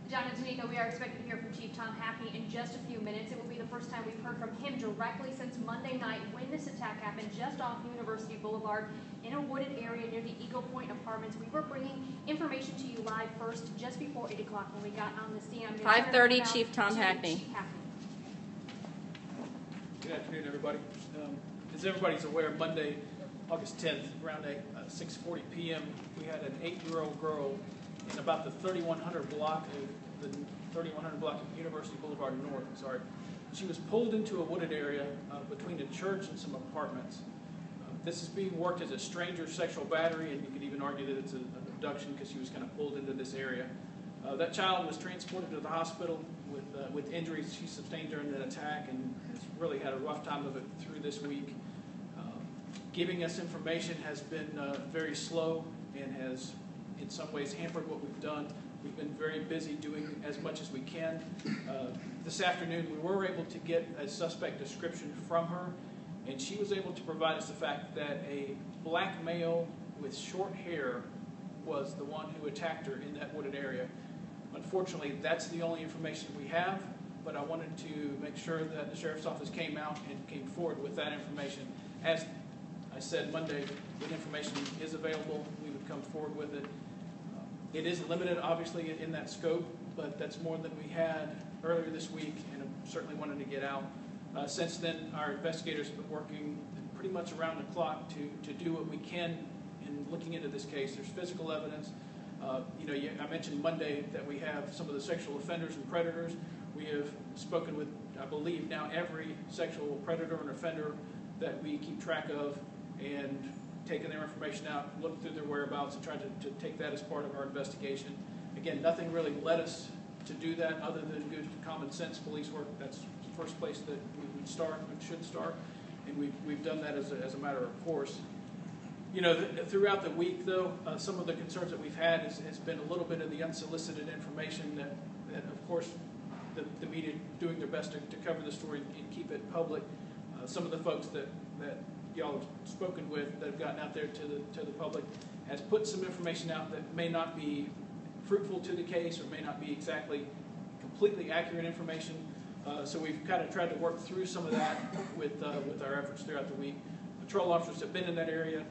John and Tanika, we are expected to hear from Chief Tom Hackney in just a few minutes. It will be the first time we've heard from him directly since Monday night when this attack happened just off University Boulevard in a wooded area near the Eagle Point Apartments. We were bringing information to you live first just before 8 o'clock when we got on the scene. 5:30, Chief Tom Hackney. Good afternoon, everybody. As everybody's aware, Monday, August 10th, around 6:40 p.m., we had an 8-year-old girl in about the 3100 block of University Boulevard North. She was pulled into a wooded area between a church and some apartments. This is being worked as a stranger sexual battery, and you could even argue that it's an abduction because she was kind of pulled into this area. That child was transported to the hospital with injuries she sustained during that attack, and has really had a rough time of it through this week. Giving us information has been very slow and has in some ways hampered what we've done. We've been very busy doing as much as we can. This afternoon we were able to get a suspect description from her, and she was able to provide us the fact that a black male with short hair was the one who attacked her in that wooded area. Unfortunately, that's the only information we have, but I wanted to make sure that the Sheriff's Office came out and came forward with that information. As I said Monday, when information is available, we would come forward with it. It is limited, obviously, in that scope, but that's more than we had earlier this week, and I certainly wanted to get out. Since then, our investigators have been working pretty much around the clock to do what we can in looking into this case. There's physical evidence. I mentioned Monday that we have some of the sexual offenders and predators. We have spoken with, I believe, now every sexual predator and offender that we keep track of, and taken their information out, looked through their whereabouts, and tried to take that as part of our investigation. Again, nothing really led us to do that other than good common sense police work. That's the first place that we would start and should start, and we've done that as a matter of course. Throughout the week, though, some of the concerns that we've had has been a little bit of the unsolicited information that of course, the media doing their best to cover the story and keep it public. Some of the folks that y'all have spoken with that have gotten out there to the public has put some information out that may not be fruitful to the case or may not be exactly completely accurate information. So we've kind of tried to work through some of that with our efforts throughout the week. Patrol officers have been in that area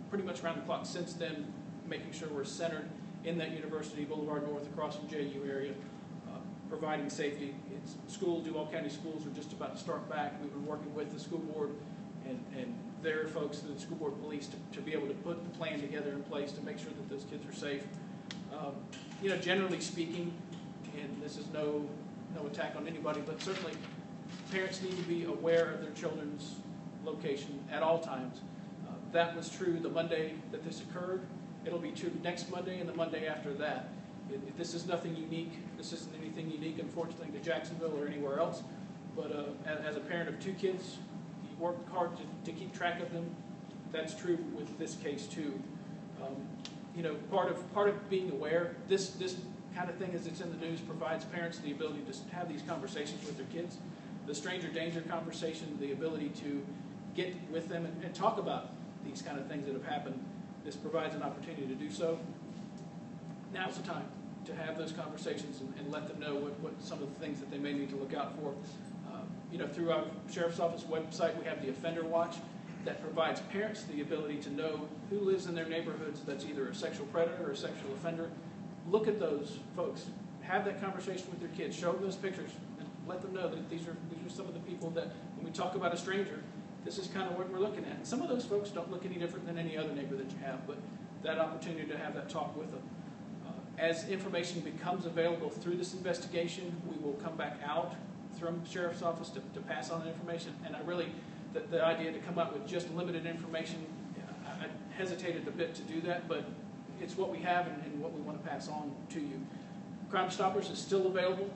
pretty much around the clock since then, making sure we're centered in that University Boulevard North across from JU area, providing safety. Duval County schools are just about to start back. We've been working with the school board and their folks, the school board police, to be able to put the plan together in place to make sure that those kids are safe. Generally speaking, and this is no attack on anybody, but certainly parents need to be aware of their children's location at all times. That was true the Monday that this occurred. It'll be true next Monday and the Monday after that. This is nothing unique. This isn't anything unique, unfortunately, to Jacksonville or anywhere else. But as a parent of 2 kids, you work hard to keep track of them. That's true with this case too. Part of being aware, this kind of thing as it's in the news provides parents the ability to have these conversations with their kids. The stranger danger conversation, the ability to get with them and talk about these kind of things that have happened. This provides an opportunity to do so. Now's the time to have those conversations and let them know what some of the things that they may need to look out for. Through our Sheriff's Office website, we have the Offender Watch that provides parents the ability to know who lives in their neighborhoods that's either a sexual predator or a sexual offender. Look at those folks. Have that conversation with your kids. Show them those pictures and let them know that these are some of the people that, when we talk about a stranger, this is kind of what we're looking at. And some of those folks don't look any different than any other neighbor that you have, but that opportunity to have that talk with them. As information becomes available through this investigation, we will come back out from the Sheriff's Office to pass on that information. And the idea to come out with just limited information, I hesitated a bit to do that, but it's what we have and what we want to pass on to you. Crime Stoppers is still available,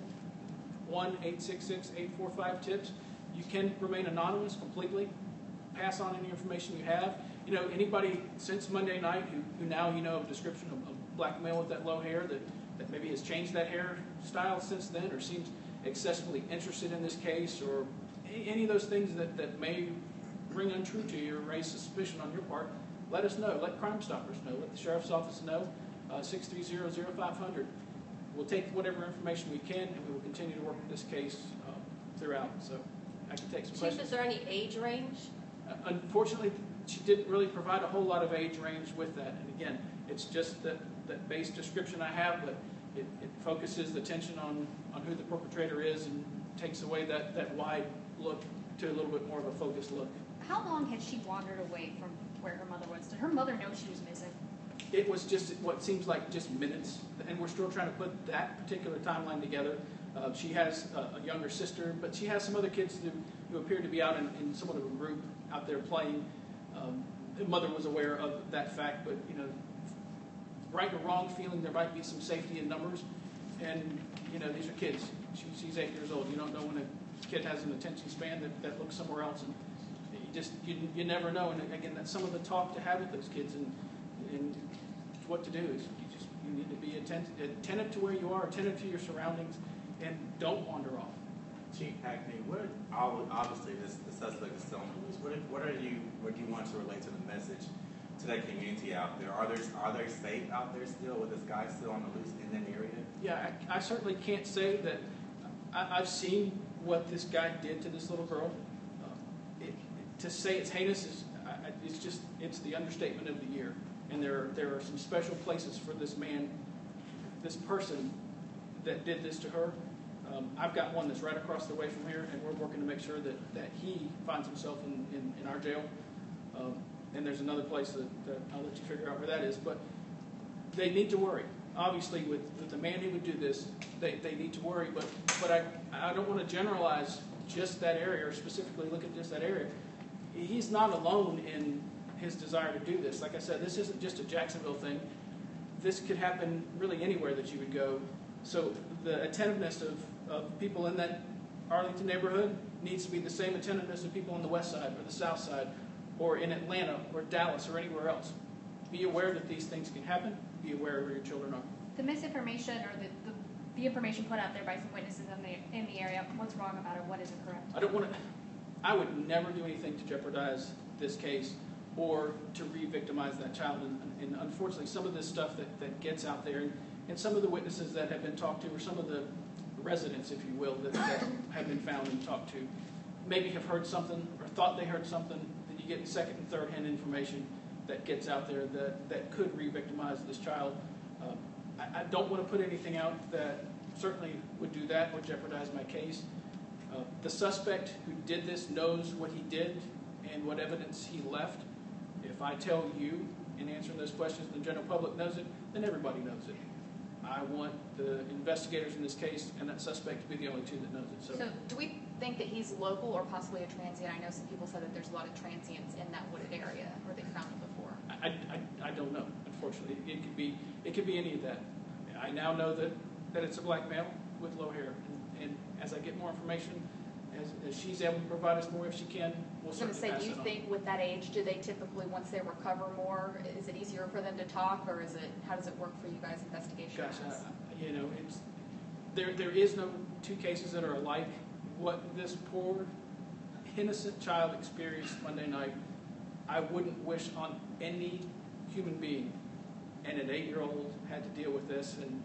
1-866-845-TIPS. You can remain anonymous completely, pass on any information you have. Anybody since Monday night who now of a description of black male with that low hair that maybe has changed that hairstyle since then or seems excessively interested in this case, or any of those things that may ring untrue to you or raise suspicion on your part, let us know. Let Crime Stoppers know. Let the Sheriff's Office know. 630-0500. we'll take whatever information we can, and we will continue to work this case throughout. So I can take some Chief, questions. is there any age range? Unfortunately, she didn't really provide a whole lot of age range with that. And again, it's just that base description I have, but it focuses the attention on who the perpetrator is and takes away that wide look to a little bit more of a focused look. How long had she wandered away from where her mother was? Did her mother know she was missing? It was just what seems like just minutes, and we're still trying to put that particular timeline together. She has a younger sister, but she has some other kids who appear to be out in somewhat of a group out there playing. The mother was aware of that fact, but right or wrong, feeling there might be some safety in numbers, and these are kids. She's 8 years old. You don't know when a kid has an attention span that looks somewhere else, and you never know. And again, that's some of the talk to have with those kids, and what to do is you need to be attentive to where you are, attentive to your surroundings, and don't wander off. Chief Hackney, obviously the suspect is still on the loose. What do you want to relate to the message to that community out there? Are they safe out there still with this guy still on the loose in that area? Yeah, I certainly can't say that I've seen what this guy did to this little girl. To say it's heinous it's the understatement of the year. And there are some special places for this man, this person that did this to her. I've got one that's right across the way from here, and we're working to make sure that he finds himself in our jail. And there's another place that I'll let you figure out where that is. But they need to worry. Obviously, with the man who would do this, they need to worry. But I don't want to generalize just that area or specifically look at just that area. He's not alone in his desire to do this. Like I said, this isn't just a Jacksonville thing. This could happen really anywhere that you would go. So the attentiveness of people in that Arlington neighborhood needs to be the same attentiveness of people on the west side or the south side or in Atlanta or Dallas or anywhere else. Be aware that these things can happen. Be aware of where your children are. The misinformation or the information put out there by some witnesses in the area, what's wrong about it? What is incorrect? I would never do anything to jeopardize this case or to re-victimize that child. And unfortunately, some of this stuff that gets out there, and some of the witnesses that have been talked to, or some of the residents, if you will, that have been found and talked to, maybe have heard something or thought they heard something, then you get second and third hand information that gets out there that could re-victimize this child. I don't want to put anything out that certainly would do that or jeopardize my case. The suspect who did this knows what he did and what evidence he left. If I tell you in answering those questions and the general public knows it, then everybody knows it. I want the investigators in this case and that suspect to be the only two that knows it. So do we think that he's local or possibly a transient? I know some people said that there's a lot of transients in that wooded area where they found him before. I don't know, unfortunately. It could be any of that. I now know that it's a black male with low hair. And as I get more information, as she's able to provide us more if she can, we'll certainly pass it on. Do you think with that age, do they typically, once they recover more, is it easier for them to talk, or how does it work for you guys investigation? Gosh, there is no two cases that are alike. What this poor, innocent child experienced Monday night, I wouldn't wish on any human being. And an 8-year-old had to deal with this and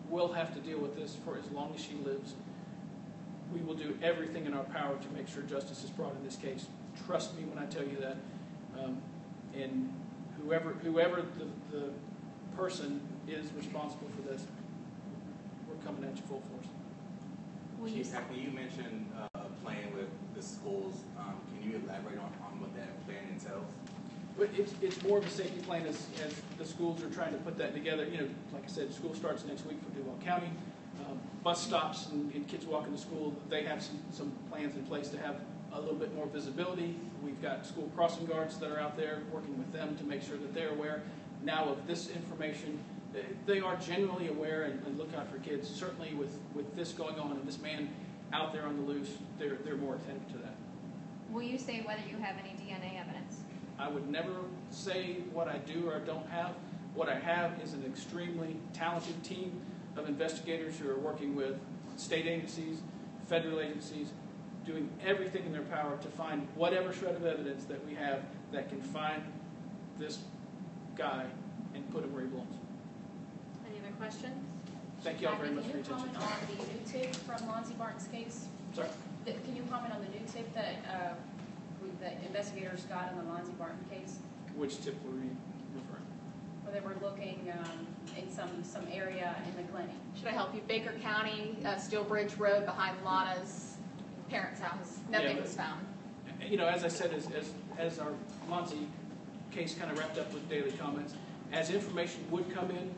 will have to deal with this for as long as she lives. We will do everything in our power to make sure justice is brought in this case. Trust me when I tell you that. And whoever the person is responsible for this, we're coming at you full force. Chief Hackney, you mentioned playing with the schools. Can you elaborate on what that plan entails? But it's more of a safety plan as the schools are trying to put that together. Like I said, school starts next week for Duval County. Bus stops and kids walking to school, they have some plans in place to have a little bit more visibility. We've got school crossing guards that are out there working with them to make sure that they're aware now of this information. They are generally aware and look out for kids. Certainly with this going on and this man out there on the loose, they're more attentive to that. Will you say whether you have any DNA evidence? I would never say what I do or don't have. What I have is an extremely talented team of investigators who are working with state agencies, federal agencies, doing everything in their power to find whatever shred of evidence that we have that can find this guy and put him where he belongs. Any other questions? Thank you all very much for your Can you attention. comment on the new tip from Lonzie Barton's case? Sorry? Can you comment on the new tip that the investigators got in the Lonzie Barton case? Which tip were you referring? Where they were looking in some area in the clinic. Should I help you? Baker County, Steel Bridge Road behind Lana's parents' house. Nothing Yeah, was found. You know, as I said, as our Monty case kind of wrapped up with daily comments, as information would come in,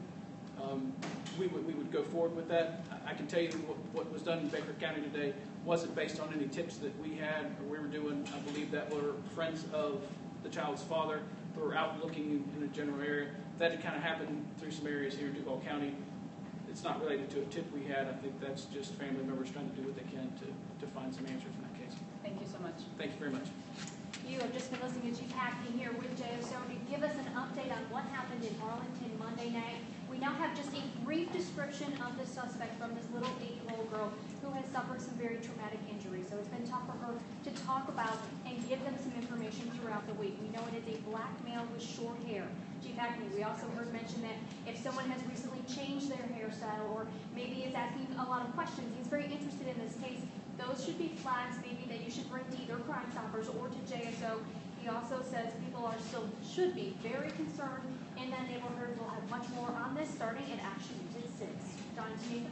we would go forward with that. I can tell you what was done in Baker County today wasn't based on any tips that we had or we were doing. I believe that were friends of the child's father who were out looking in a general area. That had kind of happened through some areas here in Duval County. It's not related to a tip we had. I think that's just family members trying to do what they can to find some answers in that case. Thank you so much. Thank you very much. You have just been listening to Chief Hackney here with JSO to give us an update on what happened in Arlington Monday night. We now have just a brief description of the suspect from this little 8-year-old girl who has suffered some very traumatic injuries. So it's been tough for her to talk about and give them some information throughout the week. We know it is a black male with short hair. Chief Hackney, we also heard mention that if someone has recently changed their hairstyle or maybe is asking a lot of questions, he's very interested in this case, those should be flags maybe that you should bring to either Crime Stoppers or to JSO. He also says people should be very concerned in that neighborhood. We'll have much more on this starting at Action News at 6. John and Tamika.